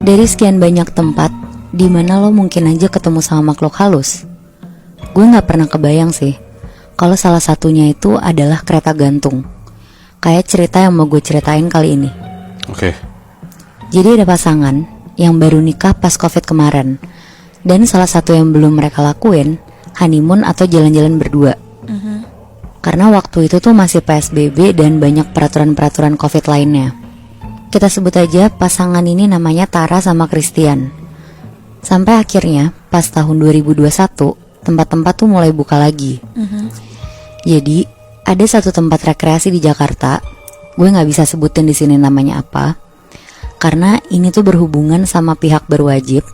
Dari sekian banyak tempat, di mana lo mungkin aja ketemu sama makhluk halus. Gue gak pernah kebayang sih, kalau salah satunya itu adalah kereta gantung. Kayak cerita yang mau gue ceritain kali ini. Oke. Jadi ada pasangan yang baru nikah pas COVID kemarin. Dan salah satu yang belum mereka lakuin, honeymoon atau jalan-jalan berdua. Karena waktu itu tuh masih PSBB dan banyak peraturan-peraturan COVID lainnya. Kita sebut aja pasangan ini namanya Tara sama Christian. Sampai akhirnya pas tahun 2021 tempat-tempat tuh mulai buka lagi. Jadi ada satu tempat rekreasi di Jakarta. Gue nggak bisa sebutin di sini namanya apa, karena ini tuh berhubungan sama pihak berwajib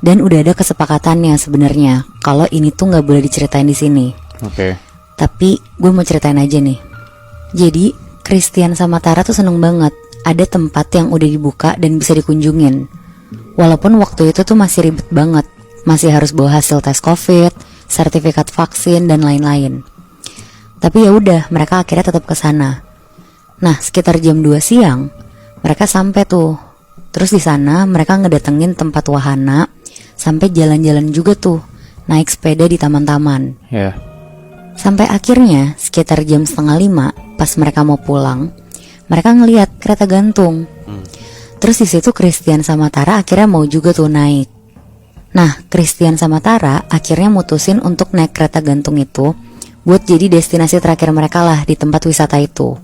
dan udah ada kesepakatannya sebenarnya kalau ini tuh nggak boleh diceritain di sini. Oke. Tapi gue mau ceritain aja nih. Jadi Christian sama Tara tuh seneng banget ada tempat yang udah dibuka dan bisa dikunjungin. Walaupun waktu itu tuh masih ribet banget, masih harus bawa hasil tes COVID, sertifikat vaksin dan lain-lain. Tapi ya udah, mereka akhirnya tetap ke sana. Nah, sekitar jam 2 siang mereka sampai tuh. Terus di sana mereka ngedatengin tempat wahana, sampai jalan-jalan juga tuh, naik sepeda di taman-taman. Ya. Sampai akhirnya sekitar jam 4:30 pas mereka mau pulang, mereka ngelihat kereta gantung. Terus di situ Christian sama Tara akhirnya mau juga tuh naik. Nah, Christian sama Tara akhirnya mutusin untuk naik kereta gantung itu buat jadi destinasi terakhir mereka lah di tempat wisata itu.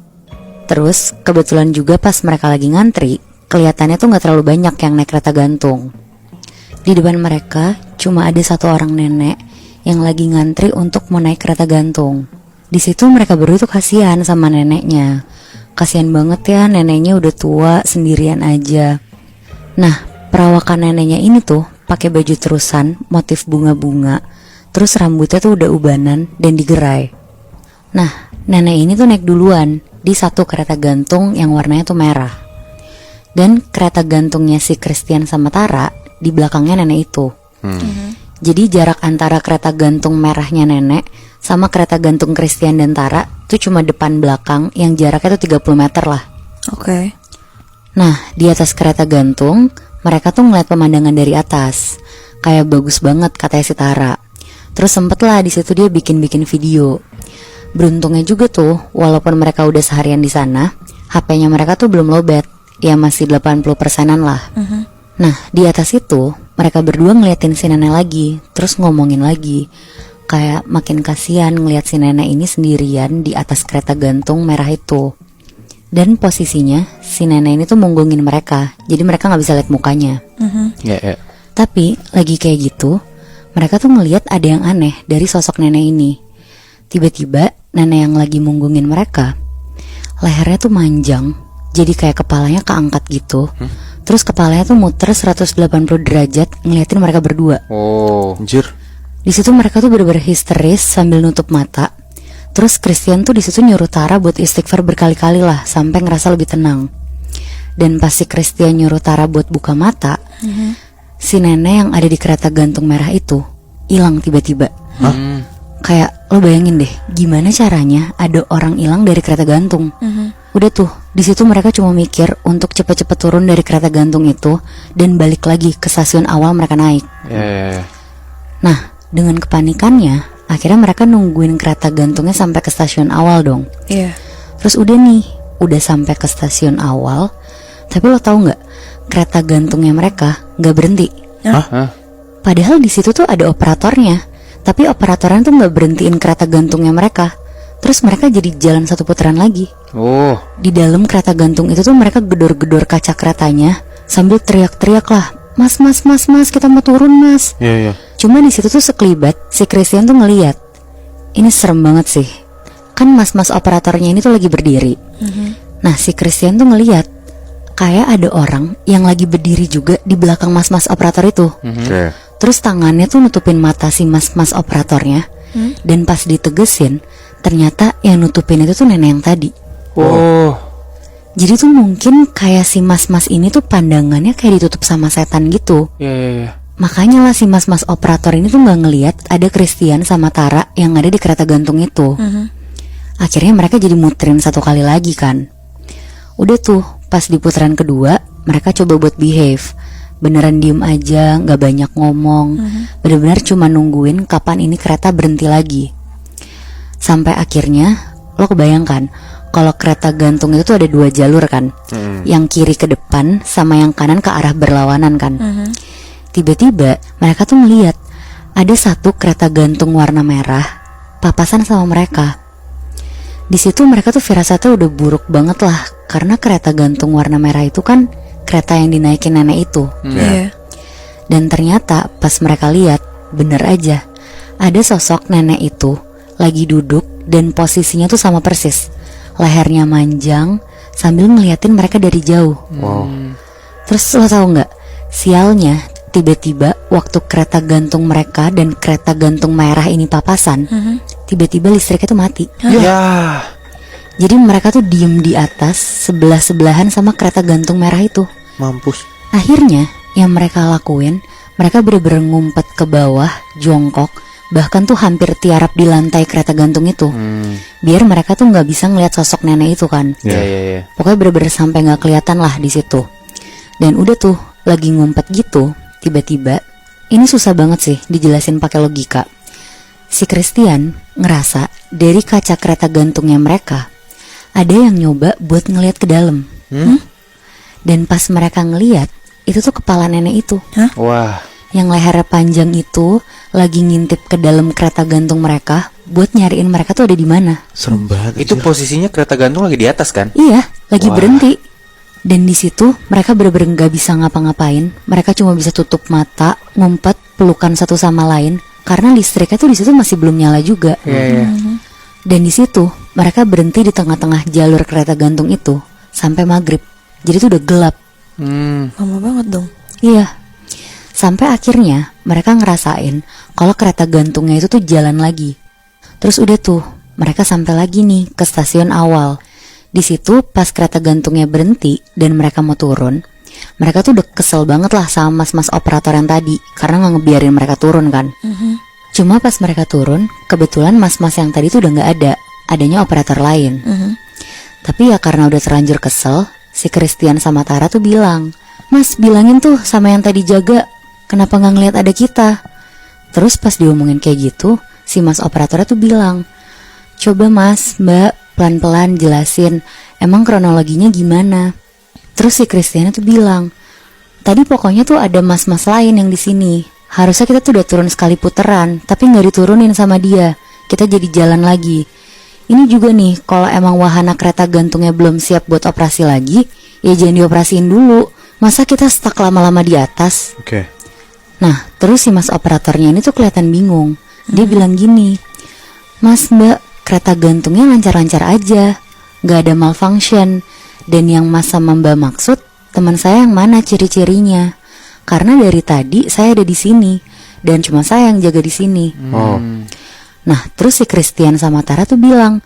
Terus kebetulan juga pas mereka lagi ngantri, kelihatannya tuh gak terlalu banyak yang naik kereta gantung. Di depan mereka cuma ada satu orang nenek yang lagi ngantri untuk mau naik kereta gantung. Di situ mereka berdua tuh kasihan sama neneknya. Kasihan banget ya, neneknya udah tua sendirian aja. Nah, perawakan neneknya ini tuh pakai baju terusan motif bunga-bunga, terus rambutnya tuh udah ubanan dan digerai. Nah, nenek ini tuh naik duluan di satu kereta gantung yang warnanya tuh merah. Dan kereta gantungnya si Christian sama Tara di belakangnya nenek itu. Jadi jarak antara kereta gantung merahnya nenek sama kereta gantung Christian dan Tara itu cuma depan belakang yang jaraknya tuh 30 meter lah. Oke. Nah, di atas kereta gantung mereka tuh ngeliat pemandangan dari atas. Kayak bagus banget katanya si Tara. Terus sempet lah di situ dia bikin video. Beruntungnya juga tuh, walaupun mereka udah seharian di sana, HP-nya mereka tuh belum lowbat. Ya masih 80%-an lah. Nah, di atas itu mereka berdua ngeliatin si nenek lagi, terus ngomongin lagi. Kayak makin kasihan ngeliat si nenek ini sendirian di atas kereta gantung merah itu. Dan posisinya si nenek ini tuh munggungin mereka, jadi mereka gak bisa lihat mukanya. Ya. Tapi lagi kayak gitu, mereka tuh ngeliat ada yang aneh dari sosok nenek ini. Tiba-tiba nenek yang lagi munggungin mereka, lehernya tuh manjang, jadi kayak kepalanya keangkat gitu. Terus kepalanya tuh muter 180 derajat ngeliatin mereka berdua. Oh, anjir. Di situ mereka tuh bener-bener histeris sambil nutup mata. Terus Christian tuh di situ nyuruh Tara buat istighfar berkali-kali lah sampai ngerasa lebih tenang. Dan pas si Christian nyuruh Tara buat buka mata, si nenek yang ada di kereta gantung merah itu hilang tiba-tiba. Kayak lo bayangin deh, gimana caranya ada orang hilang dari kereta gantung. Udah tuh, di situ mereka cuma mikir untuk cepet-cepet turun dari kereta gantung itu dan balik lagi ke stasiun awal mereka naik. Ya. Nah, dengan kepanikannya, akhirnya mereka nungguin kereta gantungnya sampai ke stasiun awal dong. Iya. Terus udah nih, udah sampai ke stasiun awal. Tapi lo tahu nggak, kereta gantungnya mereka nggak berhenti. Hah? Padahal di situ tuh ada operatornya, tapi operatornya tuh nggak berhentiin kereta gantungnya mereka. Terus mereka jadi jalan satu putaran lagi. Oh. Di dalam kereta gantung itu tuh mereka gedor-gedor kaca keretanya sambil teriak-teriak lah, Mas, kita mau turun mas. Ya. Cuma di situ tuh sekelibat si Christian tuh ngeliat. Ini serem banget sih. Kan mas-mas operatornya ini tuh lagi berdiri. Nah, si Christian tuh ngeliat kayak ada orang yang lagi berdiri juga di belakang mas-mas operator itu. Oke. Terus tangannya tuh nutupin mata si mas-mas operatornya. Dan pas ditegesin, ternyata yang nutupin itu tuh nenek yang tadi. Oh. Jadi tuh mungkin kayak si mas-mas ini tuh pandangannya kayak ditutup sama setan gitu. Ya. Makanya lah si mas-mas operator ini tuh gak ngeliat ada Christian sama Tara yang ada di kereta gantung itu. Akhirnya mereka jadi muterin satu kali lagi kan. Udah tuh, pas di putaran kedua mereka coba buat behave. beneran diem aja, gak banyak ngomong. Bener-bener cuma nungguin kapan ini kereta berhenti lagi. Sampai akhirnya lo kebayangkan kalau kereta gantung itu tuh ada 2 jalur kan, yang kiri ke depan sama yang kanan ke arah berlawanan kan. Tiba-tiba mereka tuh melihat ada satu kereta gantung warna merah papasan sama mereka. Di situ mereka tuh firasatnya udah buruk banget lah, karena kereta gantung warna merah itu kan kereta yang dinaikin nenek itu. Iya. Dan ternyata pas mereka lihat, bener aja, ada sosok nenek itu lagi duduk dan posisinya tuh sama persis, lehernya manjang sambil ngeliatin mereka dari jauh. Terus lo tau nggak, sialnya tiba-tiba waktu kereta gantung mereka dan kereta gantung merah ini papasan, tiba-tiba listriknya tuh mati. Ya. Jadi mereka tuh diem di atas sebelah-sebelahan sama kereta gantung merah itu. Mampus. Akhirnya yang mereka lakuin, mereka bener-bener ngumpet ke bawah, jongkok, bahkan tuh hampir tiarap di lantai kereta gantung itu, biar mereka tuh nggak bisa ngeliat sosok nenek itu kan. Iya. Pokoknya bener-bener sampai nggak kelihatan lah di situ. Dan udah tuh lagi ngumpet gitu, tiba-tiba ini susah banget sih dijelasin pakai logika. Si Christian ngerasa dari kaca kereta gantungnya mereka ada yang nyoba buat ngeliat ke dalam. Dan pas mereka ngeliat, itu tuh kepala nenek itu Wah. yang lehernya panjang itu lagi ngintip ke dalam kereta gantung mereka buat nyariin mereka tuh ada di mana. Serem banget. Itu posisinya kereta gantung lagi di atas kan? Iya, lagi Wah. berhenti. Dan di situ mereka bener-bener nggak bisa ngapa-ngapain. Mereka cuma bisa tutup mata, ngumpet, pelukan satu sama lain, karena listriknya tuh di situ masih belum nyala juga. Iya. Dan di situ mereka berhenti di tengah-tengah jalur kereta gantung itu sampai maghrib. Jadi itu udah gelap. Lama banget dong. Iya. Sampai akhirnya mereka ngerasain kalau kereta gantungnya itu tuh jalan lagi. Terus udah tuh mereka sampai lagi nih ke stasiun awal. Di situ pas kereta gantungnya berhenti dan mereka mau turun, mereka tuh udah kesel banget lah sama mas-mas operator yang tadi, karena nggak ngebiarin mereka turun kan. Cuma pas mereka turun, kebetulan mas-mas yang tadi tuh udah nggak ada, adanya operator lain. Tapi ya karena udah terlanjur kesel, si Christian sama Tara tuh bilang, "Mas, bilangin tuh sama yang tadi jaga, kenapa nggak ngeliat ada kita?" Terus pas diomongin kayak gitu, si mas operatornya tuh bilang, "Coba mas, mbak, pelan-pelan jelasin, emang kronologinya gimana?" Terus si Christian tuh bilang, "Tadi pokoknya tuh ada mas-mas lain yang di sini. Harusnya kita tuh udah turun sekali puteran, tapi nggak diturunin sama dia. Kita jadi jalan lagi. Ini juga nih, kalau emang wahana kereta gantungnya belum siap buat operasi lagi, ya jangan dioperasiin dulu. Masa kita stuck lama-lama di atas?" Oke. Nah, terus si mas operatornya ini tuh kelihatan bingung. Dia bilang gini, "Mas, mbak, kereta gantungnya lancar-lancar aja, gak ada malfunction. Dan yang mas sama mbak maksud, teman saya yang mana ciri-cirinya? Karena dari tadi saya ada di sini dan cuma saya yang jaga di sini." Oh. Nah, terus si Christian sama Tara tuh bilang,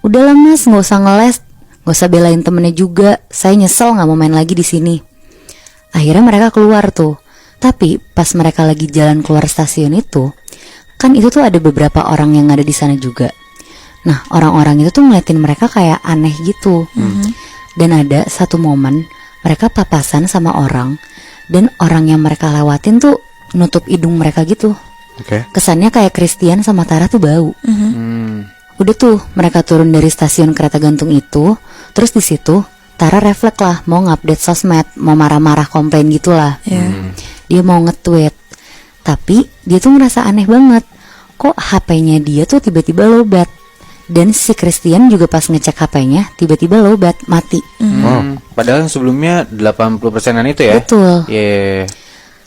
"Udahlah mas, nggak usah ngeles, nggak usah belain temennya juga. Saya nyesel nggak mau main lagi di sini." Akhirnya mereka keluar tuh. Tapi pas mereka lagi jalan keluar stasiun itu, kan itu tuh ada beberapa orang yang ada di sana juga. Nah, orang-orang itu tuh ngeliatin mereka kayak aneh gitu. Dan ada satu momen mereka papasan sama orang, dan orang yang mereka lewatin tuh nutup hidung mereka gitu. Oke. Kesannya kayak Christian sama Tara tuh bau. Udah tuh mereka turun dari stasiun kereta gantung itu. Terus di situ Tara refleks lah mau ngupdate sosmed, mau marah-marah komplain gitulah. Dia mau nge-tweet, tapi dia tuh ngerasa aneh banget. Kok HP-nya dia tuh tiba-tiba lobat. Dan si Christian juga pas ngecek HP-nya tiba-tiba lobat, mati. Padahal yang sebelumnya 80%-an itu ya. Betul. Iya.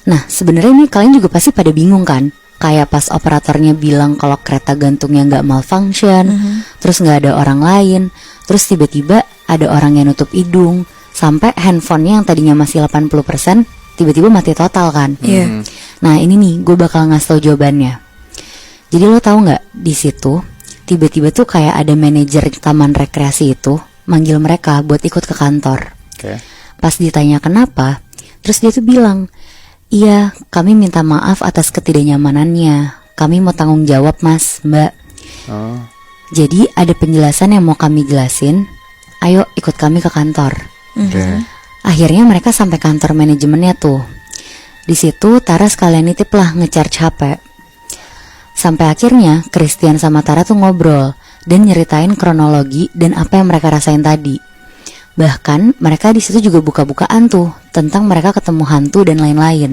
Nah, sebenarnya ini kalian juga pasti pada bingung kan? Kayak pas operatornya bilang kalau kereta gantungnya nggak malfunction, terus nggak ada orang lain, terus tiba-tiba ada orang yang nutup hidung, sampai handphonenya yang tadinya masih 80% tiba-tiba mati total kan? Iya. Nah ini nih gue bakal ngasih tau jawabannya. Jadi lo tahu nggak, di situ tiba-tiba tuh kayak ada manajer taman rekreasi itu manggil mereka buat ikut ke kantor. Oke. Pas ditanya kenapa, terus dia tuh bilang, "Iya, kami minta maaf atas ketidaknyamanannya. Kami mau tanggung jawab mas, mbak. Oh. Jadi ada penjelasan yang mau kami jelasin. Ayo ikut kami ke kantor." Oke. Akhirnya mereka sampai kantor manajemennya tuh. Di situ Tara sekalian nitip lah nge-charge HP. Sampai akhirnya Christian sama Tara tuh ngobrol dan nyeritain kronologi dan apa yang mereka rasain tadi. Bahkan mereka di situ juga buka-bukaan tuh tentang mereka ketemu hantu dan lain-lain.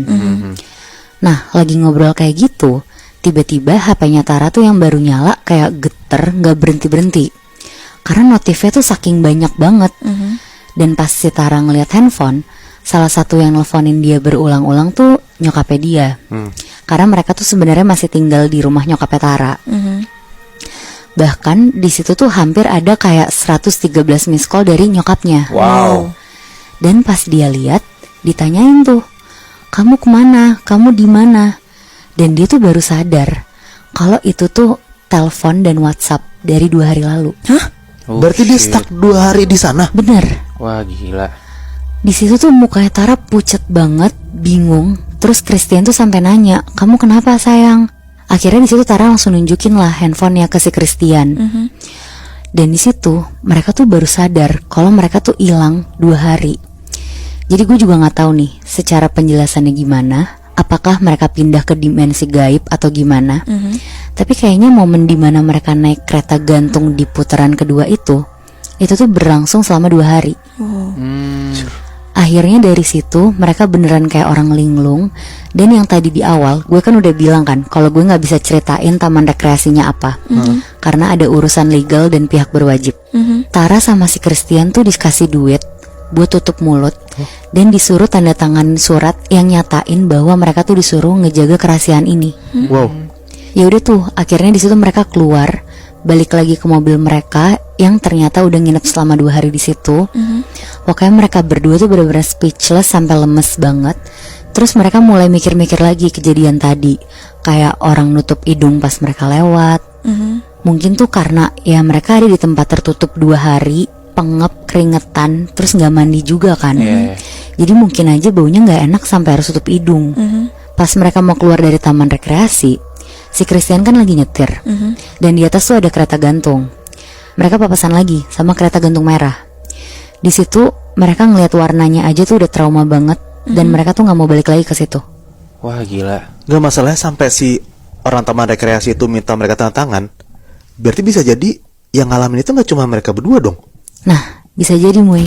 Nah, lagi ngobrol kayak gitu, tiba-tiba HP-nya Tara tuh yang baru nyala kayak geter, nggak berhenti-berhenti. Karena notifnya tuh saking banyak banget. Dan pas si Tara ngeliat handphone, salah satu yang nelfonin dia berulang-ulang tuh nyokapnya dia. Karena mereka tuh sebenarnya masih tinggal di rumah nyokapnya Tara. Bahkan di situ tuh hampir ada kayak 113 miss call dari nyokapnya. Wow. Dan pas dia lihat, ditanyain tuh, kamu kemana? Kamu di mana? Dan dia tuh baru sadar kalau itu tuh telepon dan WhatsApp dari 2 hari lalu. Oh, Berarti dia shit. stuck 2 hari di sana. Bener. Wah gila. Di situ tuh mukanya Tara pucet banget, bingung. Terus Christian tuh sampai nanya, kamu kenapa sayang? Akhirnya di situ Tara langsung nunjukin lah handphonenya ke si Christian. Dan di situ mereka tuh baru sadar kalau mereka tuh hilang 2 hari. Jadi gue juga nggak tahu nih secara penjelasannya gimana. Apakah mereka pindah ke dimensi gaib atau gimana? Tapi kayaknya momen dimana mereka naik kereta gantung di putaran kedua itu tuh berlangsung selama 2 hari. Akhirnya dari situ mereka beneran kayak orang linglung. Dan yang tadi di awal gue kan udah bilang kan kalau gue nggak bisa ceritain taman rekreasinya apa, karena ada urusan legal dan pihak berwajib. Tara sama si Christian tuh dikasih duit buat tutup mulut dan disuruh tanda tangan surat yang nyatain bahwa mereka tuh disuruh ngejaga kerahasiaan ini. Wow. Ya udah tuh akhirnya di situ mereka keluar, balik lagi ke mobil mereka yang ternyata udah nginep selama 2 hari di situ. Pokoknya mereka berdua tuh bener-bener speechless sampai lemes banget. Terus mereka mulai mikir-mikir lagi kejadian tadi, kayak orang nutup hidung pas mereka lewat. Mungkin tuh karena ya mereka ada di tempat tertutup 2 hari, pengep, keringetan, terus nggak mandi juga kan. Jadi mungkin aja baunya nggak enak sampai harus tutup hidung. Pas mereka mau keluar dari taman rekreasi, si Christian kan lagi nyetir, dan di atas tuh ada kereta gantung. Mereka papasan lagi sama kereta gantung merah. Di situ mereka ngeliat warnanya aja tuh udah trauma banget, dan mereka tuh nggak mau balik lagi ke situ. Wah gila. Gak masalahnya sampai si orang taman rekreasi itu minta mereka tanda tangan. Berarti bisa jadi yang ngalamin itu gak cuma mereka berdua dong. Nah, bisa jadi Muy.